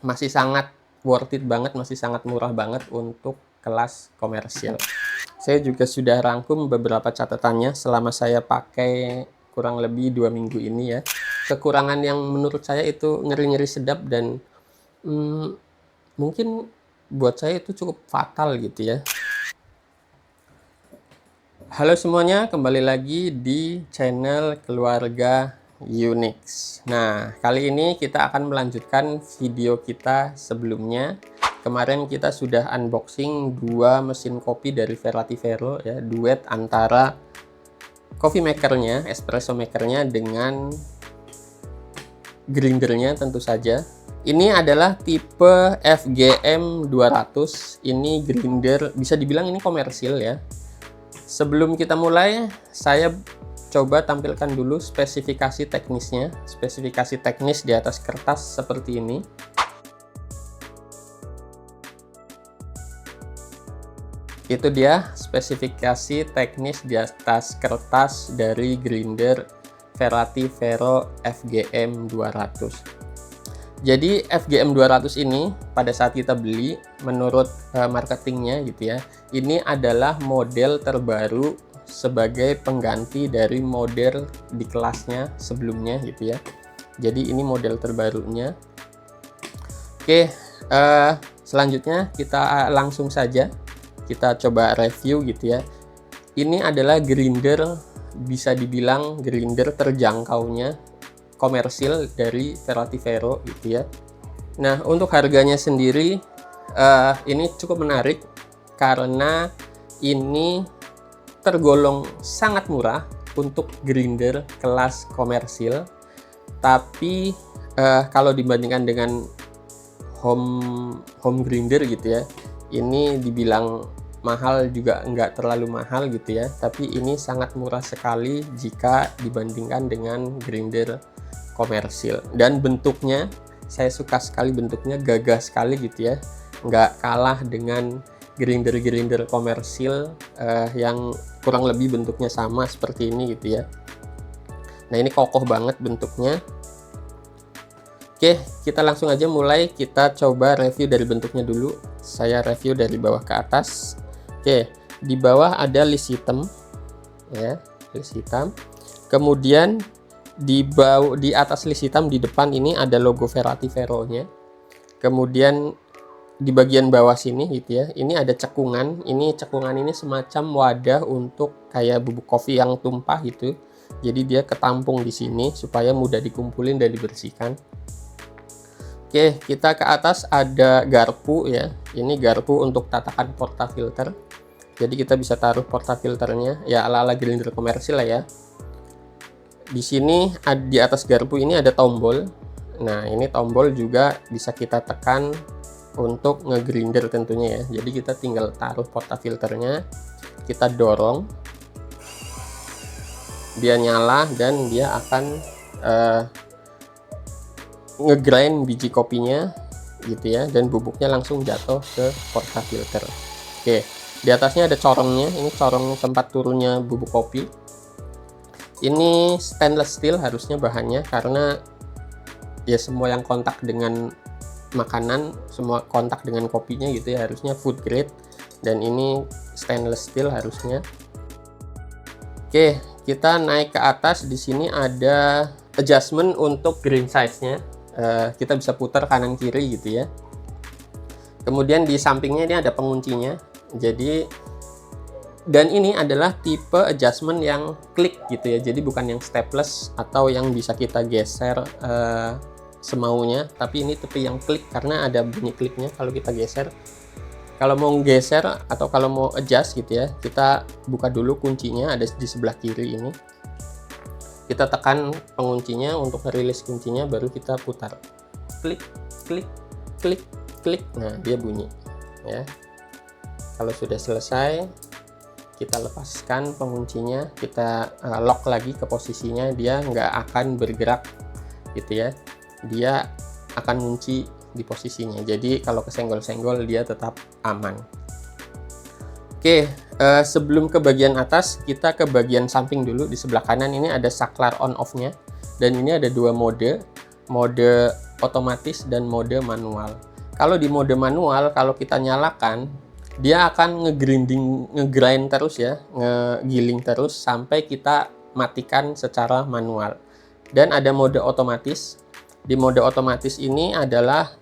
masih sangat worth it banget, masih sangat murah banget untuk kelas komersil. Saya juga sudah rangkum beberapa catatannya selama saya pakai kurang lebih 2 minggu ini ya. Kekurangan yang menurut saya itu ngeri-ngeri sedap dan mungkin buat saya itu cukup fatal gitu ya. Halo semuanya, kembali lagi di channel Keluarga Unix. Nah, kali ini kita akan melanjutkan video kita sebelumnya. Kemarin kita sudah unboxing dua mesin kopi dari Verratifero ya, duet antara coffee makernya, espresso makernya dengan grindernya tentu saja. Ini adalah tipe FGM 200. Ini grinder, bisa dibilang ini komersil ya. Sebelum kita mulai, saya coba tampilkan dulu spesifikasi teknisnya. Spesifikasi teknis di atas kertas seperti ini. Itu dia spesifikasi teknis di atas kertas dari grinder Verratifero FGM 200. Jadi FGM 200 ini pada saat kita beli, menurut marketingnya gitu ya, ini adalah model terbaru sebagai pengganti dari model di kelasnya sebelumnya gitu ya. Jadi ini model terbarunya. Oke, selanjutnya kita langsung saja kita coba review gitu ya. Ini adalah grinder, bisa dibilang grinder terjangkaunya komersil dari Verratifero gitu ya. Nah, untuk harganya sendiri ini cukup menarik karena ini tergolong sangat murah untuk grinder kelas komersil. Tapi kalau dibandingkan dengan home grinder gitu ya, ini dibilang mahal juga nggak terlalu mahal gitu ya, tapi ini sangat murah sekali jika dibandingkan dengan grinder komersil. Dan bentuknya, saya suka sekali bentuknya, gagah sekali gitu ya, nggak kalah dengan grinder-grinder komersil yang kurang lebih bentuknya sama seperti ini gitu ya. Nah, ini kokoh banget bentuknya. Oke, kita langsung aja mulai. Kita coba review dari bentuknya dulu. Saya review dari bawah ke atas. Oke, di bawah ada list hitam ya, list hitam. Kemudian di atas list hitam di depan ini ada logo Verratifero-nya. Kemudian di bagian bawah sini gitu ya, ini ada cekungan. Ini cekungan ini semacam wadah untuk kayak bubuk kopi yang tumpah gitu. Jadi dia ketampung di sini supaya mudah dikumpulin dan dibersihkan. Oke, kita ke atas ada garpu ya. Ini garpu untuk tatakan portafilter. Jadi kita bisa taruh portafilternya ya ala-ala grinder komersil lah ya. Di sini di atas garpu ini ada tombol. Nah, ini tombol juga bisa kita tekan untuk ngegrinder tentunya ya. Jadi kita tinggal taruh portafilternya, kita dorong, dia nyala dan dia akan ngegrind biji kopinya gitu ya, dan bubuknya langsung jatuh ke portafilter. Oke, di atasnya ada corongnya. Ini corong tempat turunnya bubuk kopi. Ini stainless steel harusnya bahannya, karena ya semua yang kontak dengan makanan, semua kontak dengan kopinya gitu ya, harusnya food grade, dan ini stainless steel harusnya. Oke, kita naik ke atas. Di sini ada adjustment untuk grind size-nya. Kita bisa putar kanan kiri gitu ya. Kemudian di sampingnya ini ada penguncinya. Jadi, dan ini adalah tipe adjustment yang klik gitu ya. Jadi bukan yang stepless atau yang bisa kita geser semaunya, tapi ini tipe yang klik karena ada bunyi kliknya kalau kita geser. Kalau mau geser atau kalau mau adjust gitu ya, kita buka dulu kuncinya, ada di sebelah kiri ini. Kita tekan penguncinya untuk merilis kuncinya, baru kita putar. Klik, klik, klik, klik. Nah, dia bunyi ya. Kalau sudah selesai, kita lepaskan penguncinya, kita lock lagi ke posisinya, dia nggak akan bergerak gitu ya. Dia akan kunci di posisinya. Jadi kalau kesenggol-senggol dia tetap aman. Oke, sebelum ke bagian atas, kita ke bagian samping dulu. Di sebelah kanan ini ada saklar on off-nya, dan ini ada dua mode otomatis dan mode manual. Kalau di mode manual, kalau kita nyalakan, dia akan ngegrind terus ya, ngegiling terus sampai kita matikan secara manual. Dan ada mode otomatis. Di mode otomatis ini adalah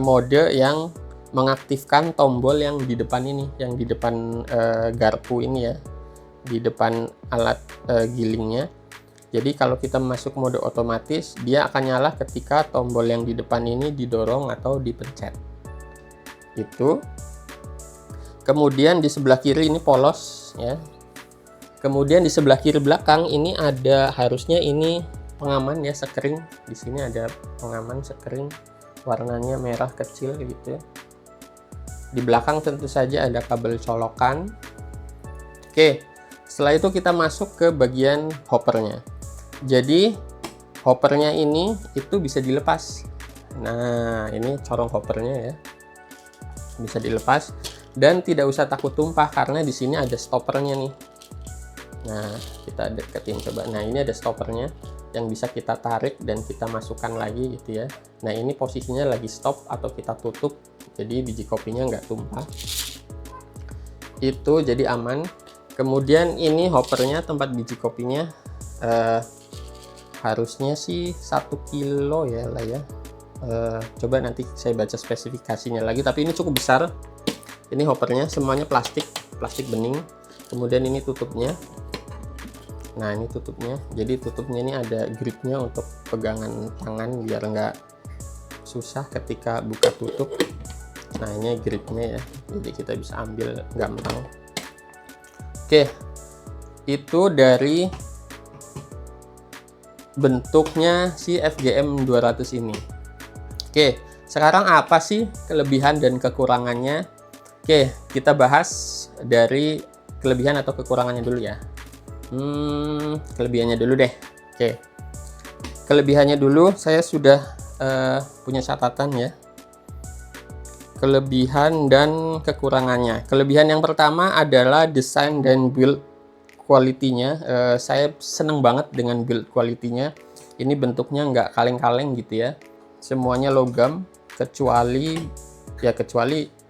mode yang mengaktifkan tombol yang di depan ini, yang di depan garpu ini ya, di depan alat gilingnya. Jadi kalau kita masuk mode otomatis, dia akan nyala ketika tombol yang di depan ini didorong atau dipencet. Itu. Kemudian di sebelah kiri ini polos ya. Kemudian di sebelah kiri belakang ini ada, harusnya ini pengaman ya, sekring. Di sini ada pengaman sekring, warnanya merah kecil gitu. Di belakang tentu saja ada kabel colokan. Oke, setelah itu kita masuk ke bagian hoppernya. Jadi hoppernya ini itu bisa dilepas. Nah, ini corong hoppernya ya, bisa dilepas dan tidak usah takut tumpah karena di sini ada stoppernya nih. Nah, kita deketin coba. Nah, ini ada stoppernya yang bisa kita tarik dan kita masukkan lagi gitu ya. Nah, ini posisinya lagi stop atau kita tutup, jadi biji kopinya nggak tumpah. Itu jadi aman. Kemudian ini hoppernya, tempat biji kopinya harusnya sih 1 kilo ya lah ya. Coba nanti saya baca spesifikasinya lagi, tapi ini cukup besar. Ini hoppernya semuanya plastik bening. Kemudian ini tutupnya. Nah, ini tutupnya. Jadi tutupnya ini ada gripnya untuk pegangan tangan biar nggak susah ketika buka tutup. Nah, ini gripnya ya, jadi kita bisa ambil gampang. Oke, itu dari bentuknya si FGM 200 ini. Oke, sekarang apa sih kelebihan dan kekurangannya? Oke, kita bahas dari kelebihan atau kekurangannya dulu ya. Kelebihannya dulu deh. Oke, kelebihannya dulu saya sudah punya catatan ya. Kelebihan dan kekurangannya. Kelebihan yang pertama adalah desain dan build quality-nya. Saya seneng banget dengan build quality-nya. Ini bentuknya nggak kaleng-kaleng gitu ya. Semuanya logam kecuali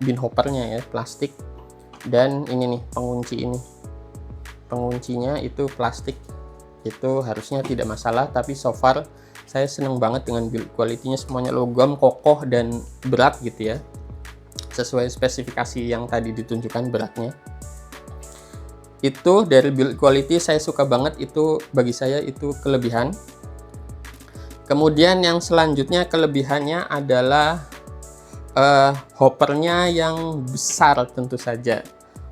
bin hoppernya ya, plastik. Dan ini nih pengunci ini. Penguncinya itu plastik. Itu harusnya tidak masalah, tapi so far saya seneng banget dengan build quality-nya, semuanya logam, kokoh dan berat gitu ya. Sesuai spesifikasi yang tadi ditunjukkan beratnya. Itu dari build quality saya suka banget, itu bagi saya itu kelebihan. Kemudian yang selanjutnya kelebihannya adalah hoppernya yang besar tentu saja.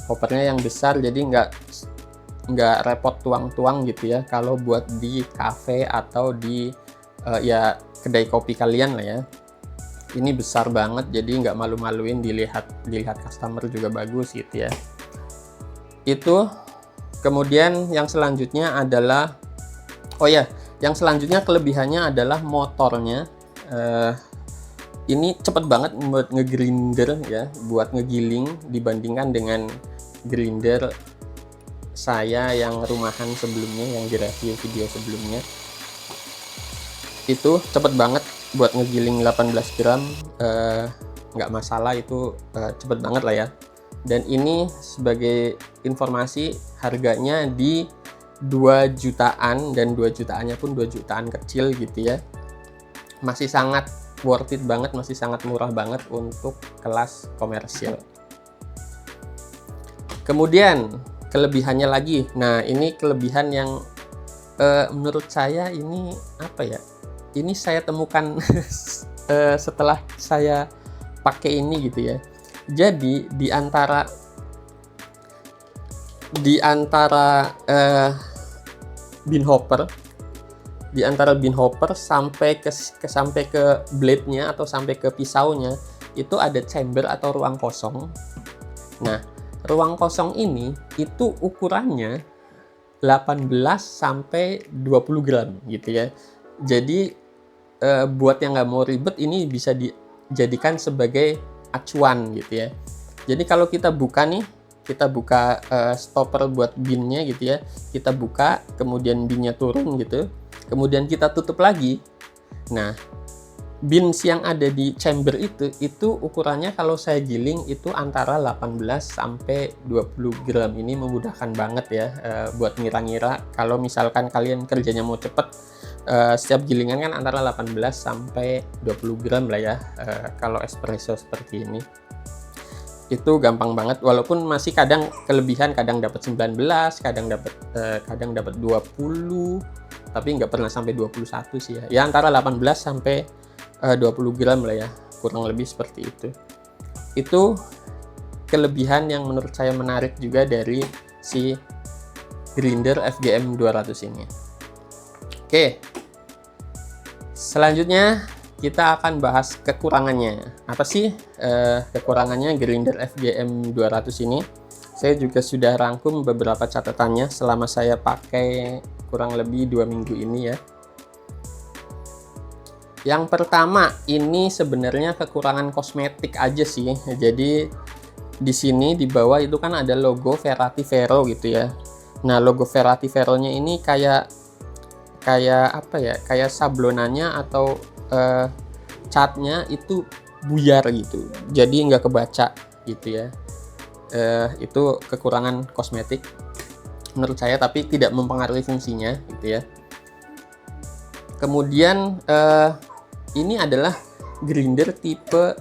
Hoppernya yang besar, jadi nggak repot tuang-tuang gitu ya kalau buat di cafe atau di ya kedai kopi kalian lah ya. Ini besar banget, jadi nggak malu-maluin, dilihat customer juga bagus gitu ya. Itu. Kemudian yang selanjutnya adalah yang selanjutnya kelebihannya adalah motornya. Ini cepet banget buat ngegrinder ya, buat ngegiling dibandingkan dengan grinder saya yang rumahan sebelumnya, yang di review video sebelumnya. Itu cepet banget buat ngegiling 18 gram, nggak masalah, itu cepet banget lah ya. Dan ini sebagai informasi, harganya di 2 jutaan, dan 2 jutaannya pun 2 jutaan kecil gitu ya. Masih sangat worth it banget, masih sangat murah banget untuk kelas komersial. Kemudian kelebihannya lagi. Nah, ini kelebihan yang menurut saya ini apa ya? Ini saya temukan setelah saya pakai ini gitu ya. Jadi di antara bin hopper, sampai ke blade-nya atau sampai ke pisaunya itu ada chamber atau ruang kosong. Nah, ruang kosong ini itu ukurannya 18 sampai 20 gram gitu ya. Jadi buat yang nggak mau ribet, ini bisa dijadikan sebagai acuan gitu ya. Jadi kalau kita buka stopper buat binnya gitu ya, kita buka, kemudian binnya turun gitu, kemudian kita tutup lagi. Nah, bins yang ada di chamber itu ukurannya kalau saya giling itu antara 18 sampai 20 gram. Ini memudahkan banget ya buat ngira-ngira kalau misalkan kalian kerjanya mau cepet. Setiap gilingan kan antara 18 sampai 20 gram lah ya kalau espresso seperti ini. Itu gampang banget, walaupun masih kadang kelebihan, kadang dapat 19, kadang dapat 20, tapi nggak pernah sampai 21 sih ya. Ya antara 18 sampai 20 gram lah ya, kurang lebih seperti itu. Itu kelebihan yang menurut saya menarik juga dari si grinder FGM 200 ini. Oke, selanjutnya kita akan bahas kekurangannya. Apa sih kekurangannya grinder FGM 200 ini? Saya juga sudah rangkum beberapa catatannya selama saya pakai kurang lebih 2 minggu ini ya. Yang pertama, ini sebenarnya kekurangan kosmetik aja sih. Jadi di sini di bawah itu kan ada logo Verati Vero gitu ya. Nah, logo Verati Vero-nya ini kayak apa ya? Kayak sablonannya atau catnya itu buyar gitu. Jadi nggak kebaca gitu ya. Itu kekurangan kosmetik menurut saya, tapi tidak mempengaruhi fungsinya gitu ya. Kemudian ini adalah grinder tipe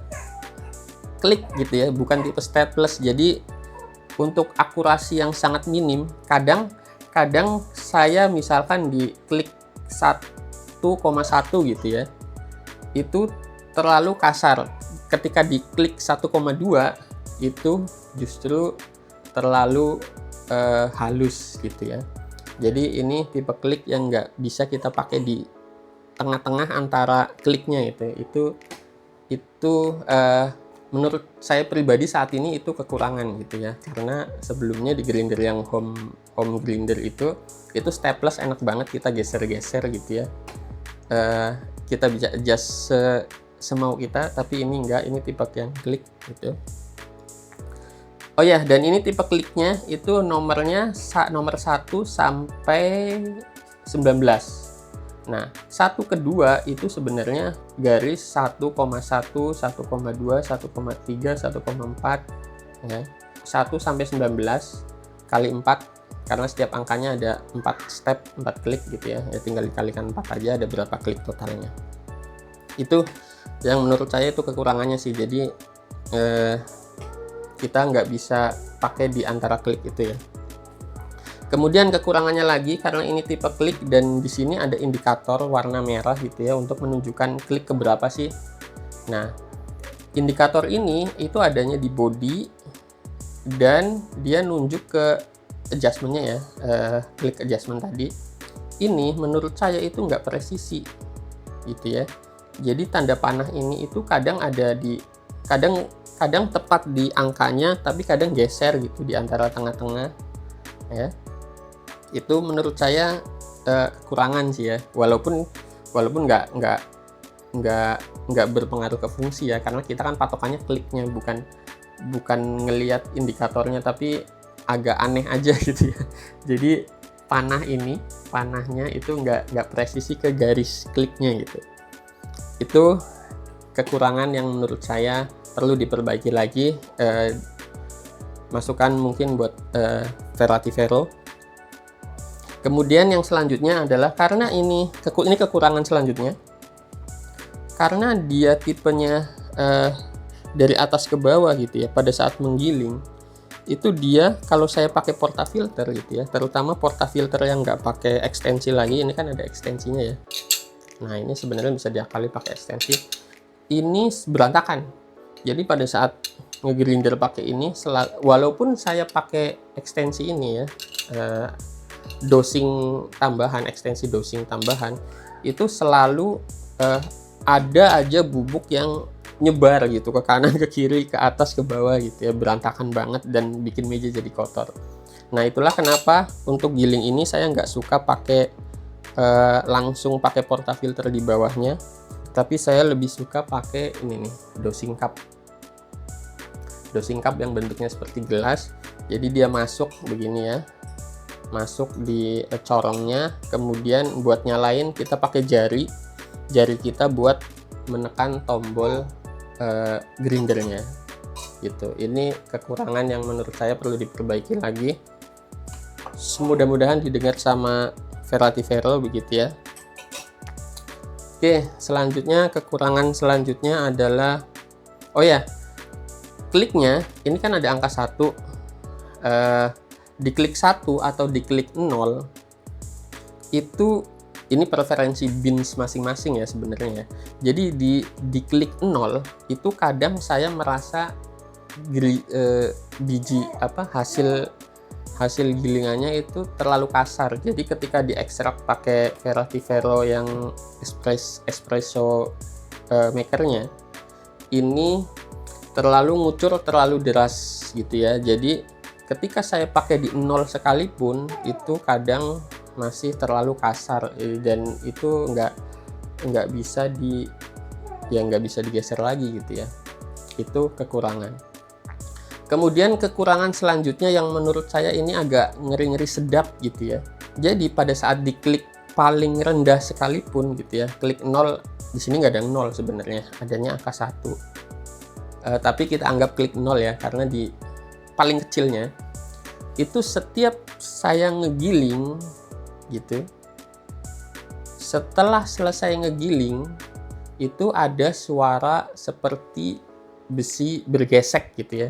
klik gitu ya, bukan tipe staples. Jadi untuk akurasi yang sangat minim, kadang saya misalkan di klik 1,1 gitu ya, itu terlalu kasar. Ketika di klik 1,2 itu justru terlalu halus gitu ya. Jadi ini tipe klik yang nggak bisa kita pakai di tengah-tengah antara kliknya gitu. Itu menurut saya pribadi saat ini itu kekurangan gitu ya, karena sebelumnya di grinder yang home grinder itu staples enak banget, kita geser-geser gitu ya, kita bisa adjust semau kita, tapi ini enggak, ini tipe yang klik gitu. Oh ya, dan ini tipe kliknya itu nomornya nomor 1 sampai 19. Nah, 1 ke 2 itu sebenarnya garis 1,1, 1,2, 1,3, 1,4 ya. 1 sampai 19 kali 4, karena setiap angkanya ada 4 step, 4 klik gitu ya. Ya tinggal dikalikan 4 aja, ada berapa klik totalnya. Itu yang menurut saya itu kekurangannya sih. Jadi kita nggak bisa pakai di antara klik itu ya. Kemudian kekurangannya lagi, karena ini tipe klik dan di sini ada indikator warna merah gitu ya untuk menunjukkan klik keberapa sih. Nah, indikator ini itu adanya di body dan dia nunjuk ke adjustmentnya ya, klik adjustment tadi. Ini menurut saya itu nggak presisi gitu ya. Jadi tanda panah ini itu kadang ada di kadang tepat di angkanya, tapi kadang geser gitu di antara tengah-tengah ya. Itu menurut saya kekurangan sih ya, walaupun nggak berpengaruh ke fungsi ya, karena kita kan patokannya kliknya, bukan ngelihat indikatornya, tapi agak aneh aja gitu ya. Jadi panahnya itu nggak presisi ke garis kliknya gitu. Itu kekurangan yang menurut saya perlu diperbaiki lagi. Masukan mungkin buat Verati Vero. Kemudian yang selanjutnya adalah karena ini kekurangan selanjutnya, karena dia tipenya dari atas ke bawah gitu ya. Pada saat menggiling itu dia, kalau saya pakai portafilter gitu ya, terutama portafilter yang nggak pakai ekstensi lagi, ini kan ada ekstensinya ya. Nah, ini sebenarnya bisa diakali pakai ekstensi. Ini berantakan. Jadi pada saat ngegrinder pakai ini, walaupun saya pakai ekstensi ini ya, ekstensi dosing tambahan, itu selalu ada aja bubuk yang nyebar gitu ke kanan, ke kiri, ke atas, ke bawah gitu ya, berantakan banget dan bikin meja jadi kotor. Nah, itulah kenapa untuk giling ini saya nggak suka pakai langsung pakai portafilter di bawahnya, tapi saya lebih suka pakai ini nih, dosing cup yang bentuknya seperti gelas. Jadi dia masuk begini ya, masuk di corongnya, kemudian buat nyalain kita pakai jari kita buat menekan tombol grindernya gitu. Ini kekurangan yang menurut saya perlu diperbaiki lagi. Mudah-mudahan didengar sama Verrativero begitu ya. Oke, selanjutnya kekurangan selanjutnya adalah, oh ya, kliknya ini kan ada angka 1, diklik 1 atau diklik 0 itu, ini preferensi bins masing-masing ya sebenarnya. Jadi diklik 0 itu kadang saya merasa biji hasil gilingannya itu terlalu kasar. Jadi ketika diekstrak pakai Verrativero yang espresso makernya, ini terlalu ngucur, terlalu deras gitu ya. Jadi ketika saya pakai di 0 sekalipun itu kadang masih terlalu kasar, dan itu nggak bisa digeser lagi gitu ya. Itu kekurangan. Kemudian kekurangan selanjutnya yang menurut saya ini agak ngeri-ngeri sedap gitu ya. Jadi pada saat diklik paling rendah sekalipun gitu ya, klik 0, di sini nggak ada 0 sebenarnya, adanya angka 1. Tapi kita anggap klik 0 ya, karena di paling kecilnya itu setiap saya ngegiling gitu, setelah selesai ngegiling itu ada suara seperti besi bergesek gitu ya.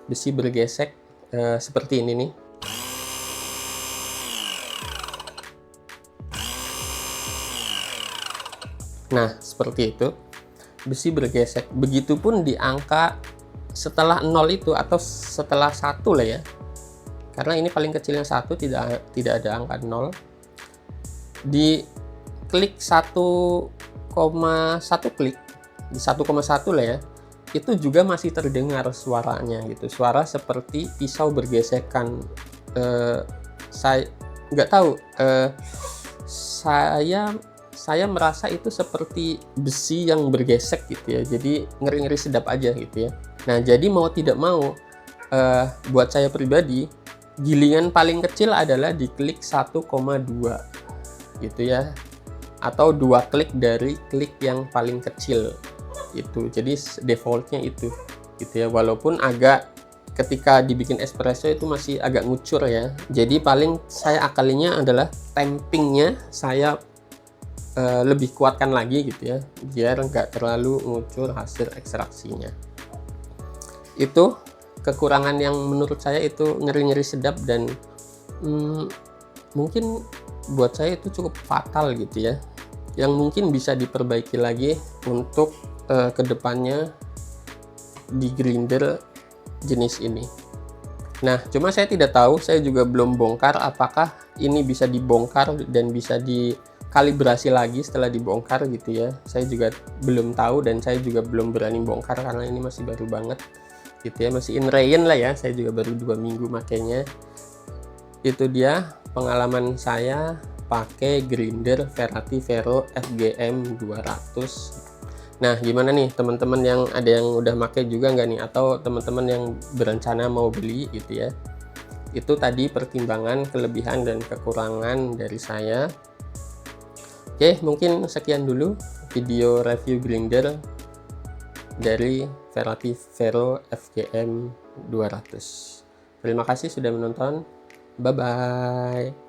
Besi bergesek seperti ini nih. Nah, seperti itu. Besi bergesek. Begitupun di angka setelah 0 itu, atau setelah 1 lah ya. Karena ini paling kecilnya 1, tidak ada angka 0. Di klik 1,1 klik, di 1,1 lah ya, itu juga masih terdengar suaranya gitu, suara seperti pisau bergesekan. Saya nggak tahu, saya merasa itu seperti besi yang bergesek gitu ya. Jadi ngeri-ngeri sedap aja gitu ya. Nah, jadi mau tidak mau, buat saya pribadi, gilingan paling kecil adalah di klik 1,2 gitu ya, atau 2 klik dari klik yang paling kecil itu. Jadi defaultnya itu gitu ya, walaupun agak ketika dibikin espresso itu masih agak ngucur ya. Jadi paling saya akalinya adalah tampingnya saya lebih kuatkan lagi gitu ya, biar nggak terlalu ngucur hasil ekstraksinya. Itu kekurangan yang menurut saya itu ngeri-ngeri sedap, dan mungkin buat saya itu cukup fatal gitu ya, yang mungkin bisa diperbaiki lagi untuk kedepannya di grinder jenis ini. Nah, cuma saya tidak tahu, saya juga belum bongkar apakah ini bisa dibongkar dan bisa dikalibrasi lagi setelah dibongkar gitu ya. Saya juga belum tahu, dan saya juga belum berani bongkar karena ini masih baru banget gitu ya, masih in rain lah ya. Saya juga baru 2 minggu makainya. Itu dia pengalaman saya pakai grinder Verrativero FGM 200. Nah, gimana nih teman-teman, yang ada yang udah pakai juga nggak nih, atau teman-teman yang berencana mau beli gitu ya. Itu tadi pertimbangan, kelebihan dan kekurangan dari saya. Oke, mungkin sekian dulu video review grinder dari Verrativero FGM 200. Terima kasih sudah menonton. Bye bye.